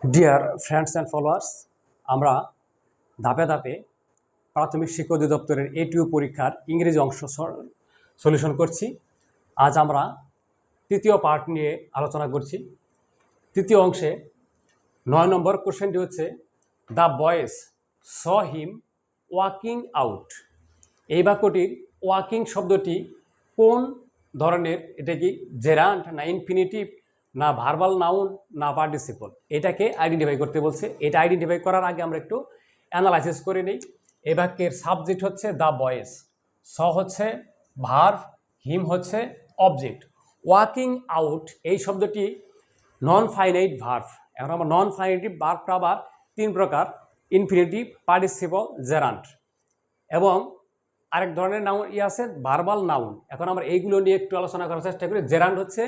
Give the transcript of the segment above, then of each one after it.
Dear friends and followers, আমরা ধাপে ধাপে প্রাথমিক শিক্ষা অধিদপ্তরের A2 পরীক্ষার ইংরেজি অংশ সলিউশন করছি। আজ আমরা তৃতীয় পার্ট নিয়ে আলোচনা করছি। তৃতীয় অংশে 9 নম্বর কোশ্চেনটি হচ্ছে, the boys saw him walking out. এই বাক্যটির ওয়াকিং শব্দটি কোন ধরনের? এটা কি জেরান্ট, না ইনফিনিটিভ, না ভার্বাল নাউন, না পার্টিসিপল? এটাকে আইডেন্টিফাই করতে বলছে। এটা আইডেন্টিফাই করার আগে আমরা একটু অ্যানালাইসিস করে নিই। এই বাক্যের সাবজেক্ট হচ্ছে দ্য বয়েজ, স হচ্ছে ভার্ব, হিম হচ্ছে অবজেক্ট। ওয়াকিং আউট এই শব্দটি নন ফাইনাইট ভার্ব। এখন আমরা নন ফাইনাইটিভ ভার্বটা আবার তিন প্রকার: ইনফিনিটিভ, পার্টিসিপল, জেরান্ট। এবং আরেক ধরনের নাউন আছে ভার্বাল নাউন। এখন আমরা এইগুলো নিয়ে একটু আলোচনা করার চেষ্টা করি। জেরান্ট হচ্ছে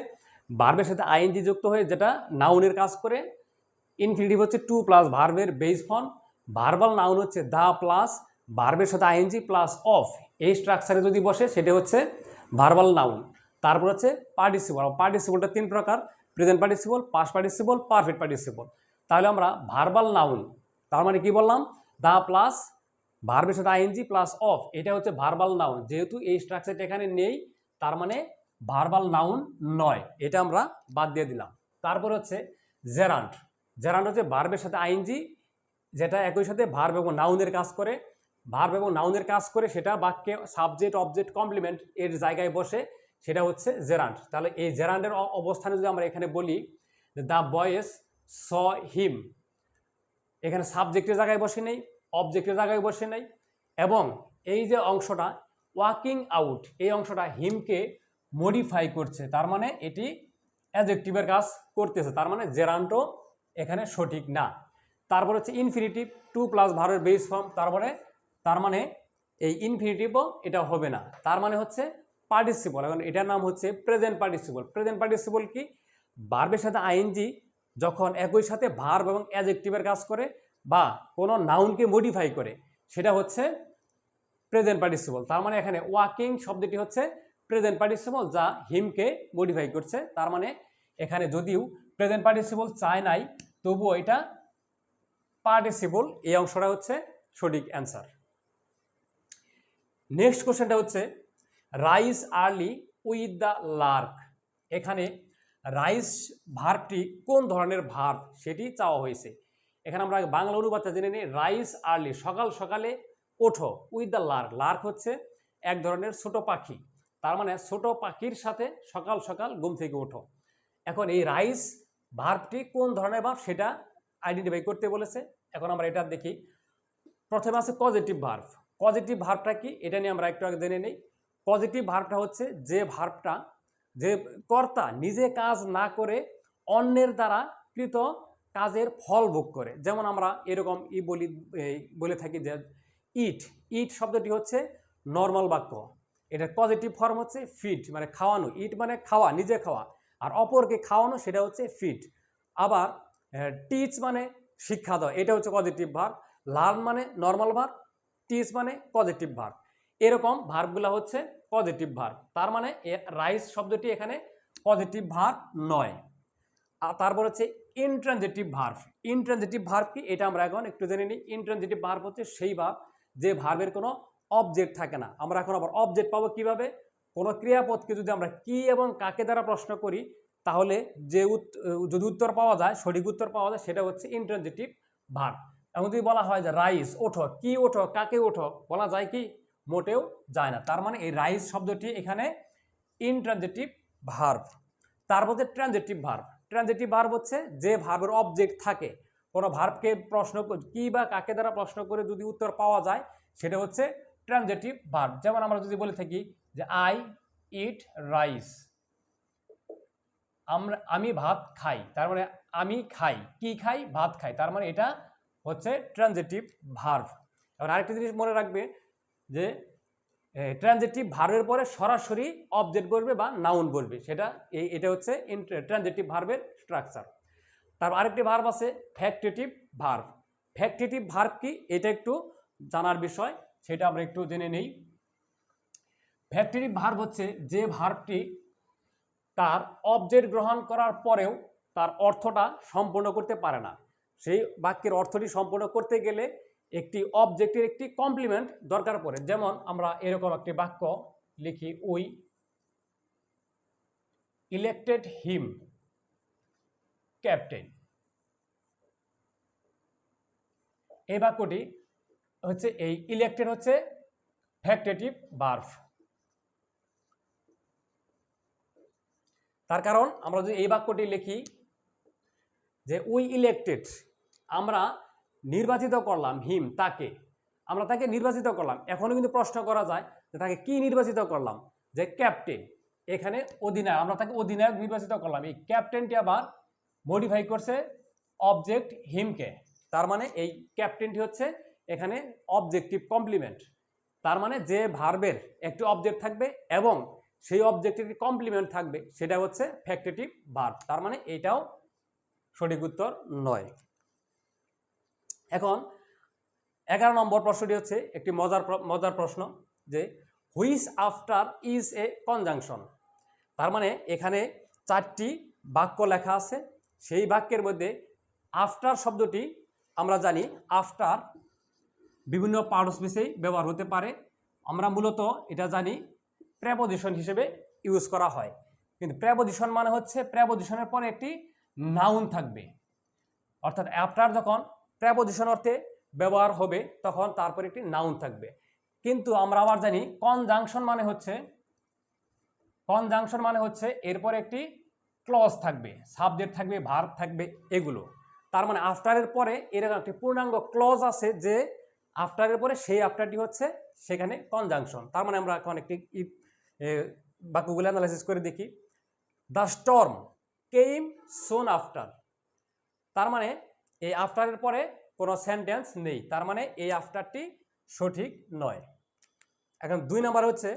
ভার্বের সাথে আইএনজি যুক্ত হয়ে যেটা নাউনের কাজ করে। ইনফিনিটিভ হচ্ছে টু প্লাস ভার্বের বেস ফর্ম। ভার্বাল নাউন হচ্ছে দা প্লাস ভার্বের সাথে আইএনজি প্লাস অফ। এই স্ট্রাকচারে যদি বসে সেটা হচ্ছে ভার্বাল নাউন। তারপর হচ্ছে পার্টিসিপল। পার্টিসিপলটা তিন প্রকার: present participle, past participle, perfect participle. তাহলে আমরা ভার্বাল নাউন, তার মানে কি বললাম, দা প্লাস ভার্বের সাথে আইএনজি প্লাস অফ, এটা হচ্ছে ভার্বাল নাউন। যেহেতু এই স্ট্রাকচারটা এখানে নেই, তার মানে ভার্বাল নাউন নয়, এটা আমরা বাদ দিয়ে দিলাম। তারপর হচ্ছে জেরান্ট। জেরান্ট হচ্ছে ভার্বের সাথে আইএনজি, যেটা একই সাথে ভার্ব এবং নাউনের কাজ করে। ভার্ব এবং নাউনের কাজ করে সেটা বাক্যে সাবজেক্ট, অবজেক্ট, কমপ্লিমেন্ট এর জায়গায় বসে, সেটা হচ্ছে জেরান্ট। তাহলে এই জেরান্টের অবস্থানে যদি আমরা এখানে বলি দ্য বয়েজ স হিম, এখানে সাবজেক্টের জায়গায় বসে নেই, অবজেক্টের জায়গায় বসে নেই। এবং এই যে অংশটা ওয়াকিং আউট, এই অংশটা হিমকে মডিফাই করছে, তার মানে এটি অ্যাডজেক্টিভের কাজ করতেছে, তার মানে জেরান্টও এখানে সঠিক না। তারপর হচ্ছে ইনফিনিটিভ, টু প্লাস ভার্বের বেস ফর্ম, তার মানে এই ইনফিনিটিভও এটা হবে না, তার মানে হচ্ছে পার্টিসিপল। এখন এটার নাম হচ্ছে প্রেজেন্ট পার্টিসিপল। প্রেজেন্ট পার্টিসিপল কি? ভার্বের সাথে আইএনজি যখন একই সাথে ভার্ব এবং অ্যাডজেক্টিভের কাজ করে বা কোনো নাউনকে মডিফাই করে, সেটা হচ্ছে প্রেজেন্ট পার্টিসিপল। তার মানে এখানে ওয়াকিং শব্দটি হচ্ছে প্রেজেন্ট পার্টিসিপল, যা হিমকে মডিফাই করছে। তার মানে এখানে যদিও প্রেজেন্ট পার্টিসিপল চায় নাই, তবুও এটা পার্টিসিপল, এই অংশটা হচ্ছে সঠিক অ্যান্সার। নেক্সট কোশ্চেনটা হচ্ছে, rise early with the Lark. এখানে রাইজ ভার্বটি কোন ধরনের ভার্ব সেটি চাওয়া হয়েছে। এখানে আমরা বাংলা অনুবাদটা জেনে নিই। রাইজ আর্লি, সকাল সকালে ওঠো, উইথ দ্য লার্ক। লার্ক হচ্ছে এক ধরনের ছোট পাখি, তার মানে ছোট পাখির সাথে সকাল সকাল ঘুম থেকে ওঠো। এখন এই রাইজ ভার্বটি কোন ধরনের ভার্ব সেটা আইডেন্টিফাই করতে বলেছে। এখন আমরা এটা দেখি। প্রথমে আছে পজিটিভ ভার্ব। পজিটিভ ভার্বটা কি এটা নিয়ে আমরা একটু আগে জেনে নিই। পজিটিভ ভার্বটা হচ্ছে যে ভার্বটা, যে কর্তা নিজে কাজ না করে অন্যের দ্বারা কৃত কাজের ফল ভোগ করে। যেমন আমরা এরকম বলে থাকি যে ইট। ইট শব্দটি হচ্ছে নর্মাল বাক্য, এটার পজিটিভ ফর্ম হচ্ছে ফিড, মানে খাওয়ানো। ইট মানে খাওয়া, নিজে খাওয়া, আর অপরকে খাওয়ানো, সেটা হচ্ছে ফিড। আবার টিচ মানে শিক্ষা দেওয়া, এটা হচ্ছে পজিটিভ ভার্ব। লার্ন মানে নর্মাল ভার্ব, টিচ মানে পজিটিভ ভার্ব। এরকম ভার্বগুলো হচ্ছে পজিটিভ ভার্ব। তার মানে রাইজ শব্দটি এখানে পজিটিভ ভার্ব নয়। আর তারপর হচ্ছে ইনট্রানজিটিভ ভার্ব। ইনট্রানজিটিভ ভার্ব কি এটা আমরা এখন একটু জেনে নিই। ইনট্রানজিটিভ ভার্ব হচ্ছে সেই ভার্ব যে ভার্বের কোনো অবজেক্ট থাকে না। আমরা এখন আবার অবজেক্ট পাবো কিভাবে? কোনো ক্রিয়াপদকে যদি আমরা কি এবং কাকে দ্বারা প্রশ্ন করি, তাহলে যে যদি উত্তর পাওয়া যায়, সঠিক উত্তর পাওয়া যায়, সেটা হচ্ছে ইনট্রানজিটিভ ভার্ব। এখন যদি বলা হয় যে রাইজ ওঠো, কি ওঠো, কাকে ওঠো, বলা যায় কি? মোটেও যায় না। তার মানে এই রাইজ শব্দটি এখানে ইনট্রানজিটিভ ভার্ব। তারপর হচ্ছে ট্রানজিটিভ ভার্ব। ট্রানজিটিভ ভার্ব হচ্ছে যে ভার্বের অবজেক্ট থাকে। কোনো ভার্বকে প্রশ্ন কি বা কাকে দ্বারা প্রশ্ন করে যদি উত্তর পাওয়া যায়, সেটা হচ্ছে ট্রানজিটিভ ভার্ব। যেমন আমরা যদি বলে থাকি যে আই ইট রাইস, আমি ভাত খাই, তার মানে আমি খাই, কি খাই? ভাত খাই, তার মানে এটা হচ্ছে ট্রানজিটিভ ভার্ব। এবার আরেকটা জিনিস মনে রাখবে যে ট্রানজিটিভ ভার্বের পরে সরাসরি অবজেক্ট বসবে বা নাউন বসবে, এটা হচ্ছে ট্রানজিটিভ ভার্বের স্ট্রাকচার। তারপর আরেকটি ভার্ব আছে ফ্যাক্টেটিভ ভার্ব। ফ্যাক্টেটিভ ভার্ব কি এটা একটু জানার বিষয়, সেটা আমরা একটু জেনে নেই। ফ্যাক্টেটিভ ভার্ব হচ্ছে যে ভার্বটি তার অবজেক্ট গ্রহণ করার পরেও তার অর্থটা সম্পূর্ণ করতে পারে না। সেই বাক্যের অর্থটি সম্পূর্ণ করতে গেলে একটি অবজেক্টের একটি কমপ্লিমেন্ট দরকার পড়ে। যেমন আমরা এরকম একটি বাক্য লিখি, উই ইলেক্টেড হিম ক্যাপ্টেন। এই বাক্যটি হচ্ছে, এই ইলেক্টেড হচ্ছে ফ্যাক্টেটিভ ভার্ব। তার কারণ আমরা যদি এই বাক্যটি লিখি যে উই ইলেক্টেড, আমরা নির্বাচিত করলাম হিম, তাকে, আমরা তাকে নির্বাচিত করলাম। এখনো কিন্তু প্রশ্ন করা যায় যে তাকে কি নির্বাচিত করলাম, যে ক্যাপ্টেন, এখানে অধিনায়ক, আমরা তাকে অধিনায়ক নির্বাচিত করলাম। এই ক্যাপ্টেনটি আবার মডিফাই করছে অবজেক্ট হিমকে, তার মানে এই ক্যাপ্টেনটি হচ্ছে এখানে অবজেক্টিভ কমপ্লিমেন্ট। তার মানে যে ভার্বের একটি অবজেক্ট থাকবে এবং সেই অবজেক্টের কমপ্লিমেন্ট থাকবে, সেটা হচ্ছে ফ্যাক্টেটিভ ভার্ব। তার মানে এইটাও সঠিক উত্তর নয়। এখন 11 নম্বর প্রশ্নটি হচ্ছে একটি মজার প্রশ্ন, যে which after is a conjunction. তার মানে এখানে 4টি বাক্য লেখা আছে, সেই বাক্যের মধ্যে আফটার শব্দটি আমরা জানি আফটার বিভিন্ন পার্টসপিসেই ব্যবহার হতে পারে। আমরা মূলত এটা জানি প্রেপোজিশন হিসেবে ইউজ করা হয়, কিন্তু প্রেপোজিশন মানে হচ্ছে প্রেপোজিশনের পরে একটি নাউন থাকবে, অর্থাৎ আফটার যখন প্রেপোজিশন অর্থে ব্যবহার হবে তখন তারপর একটি নাউন থাকবে। কিন্তু আমরা আবার জানি কনজাংশন মানে হচ্ছে এরপর একটি ক্লজ থাকবে, সাবজেক্ট থাকবে, ভার্ব থাকবে, এগুলো। তার মানে আফটারের পরে এরকম একটি পূর্ণাঙ্গ ক্লজ আছে, যে আফটারের পরে সেই আফটারটি হচ্ছে সেখানে কনজাংশন। তার মানে আমরা এখন একটি বাক্যগুলো অ্যানালাইসিস করে দেখি। The storm came soon after. তার মানে এই আফটারের পরে কোনো সেন্টেন্স নেই, তার মানে এই আফটারটি সঠিক নয়। এখন 2 নম্বর হচ্ছে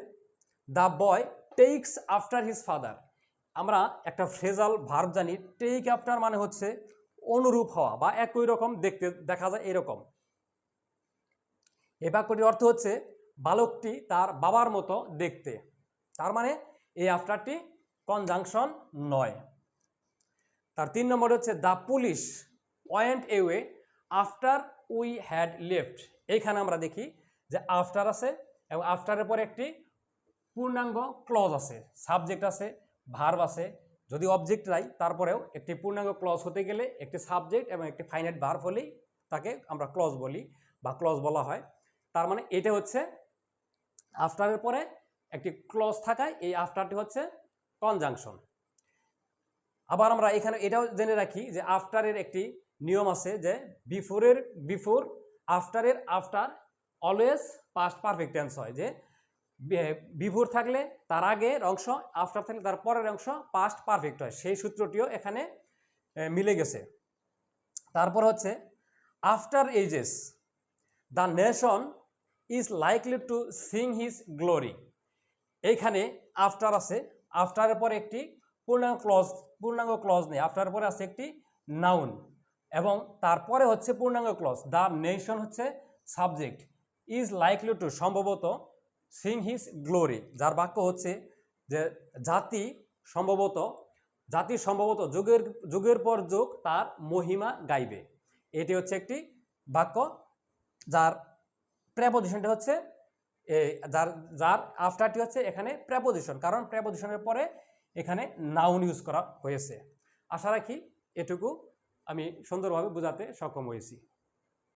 the boy tax after his father. আমরা একটা ফ্রেজাল ভার্ব জানি, টেক আফটার মানে হচ্ছে অনুরূপ হওয়া বা একই রকম দেখতে, দেখা যায় এরকম। এই বাক্যটির অর্থ হচ্ছে বালকটি তার বাবার মতো দেখতে। তার মানে এই আফটারটি কনজাংশন নয়। তার 3 নম্বর হচ্ছে the police went away after we had left. এইখানে আমরা দেখি যে আফটার আছে এবং আফটারের পরে একটি পূর্ণাঙ্গ ক্লজ আছে, সাবজেক্ট আছে, ভার্ব আছে। যদি অবজেক্ট নাই তারপরেও একটি পূর্ণাঙ্গ ক্লজ হতে গেলে একটি সাবজেক্ট এবং একটি ফাইনাইট ভার্ব হলেই তাকে আমরা ক্লজ বলি বা ক্লজ বলা হয়। তার মানে এটা হচ্ছে আফটারের পরে একটি ক্লজ থাকায় এই আফটারটি হচ্ছে কনজাংশন। আবার আমরা এখানে এটাও জেনে রাখি যে আফটারের একটি নিয়ম আছে, যে বিফোর আফটারের after always past perfect tense হয়, যে বিফোর থাকলে তার আগের অংশ, আফটার থাকলে তার পরের অংশ পাস্ট পারফেক্ট হয়। সেই সূত্রটিও এখানে মিলে গেছে। তারপর হচ্ছে after ages the nation is likely to sing his glory. এইখানে আফটার আছে, আফটারের পরে একটি পূর্ণাঙ্গ ক্লজ নেই, আফটারের পরে আছে একটি নাউন এবং তারপরে হচ্ছে পূর্ণাঙ্গ ক্লজ। দ্য নেশন হচ্ছে সাবজেক্ট, ইজ লাইকলি টু সম্ভবত, সিং হিজ গ্লোরি, যার বাক্য হচ্ছে যে জাতি সম্ভবত যুগের পর যুগ তার মহিমা গাইবে। এটি হচ্ছে একটি বাক্য যার প্রেপোজিশনটা হচ্ছে যার আফটারটি হচ্ছে এখানে প্রেপোজিশন, কারণ প্রেপোজিশনের পরে এখানে নাউন ইউজ করা হয়েছে। আশা রাখি এটুকু আমি সুন্দরভাবে বোঝাতে সক্ষম হয়েছি।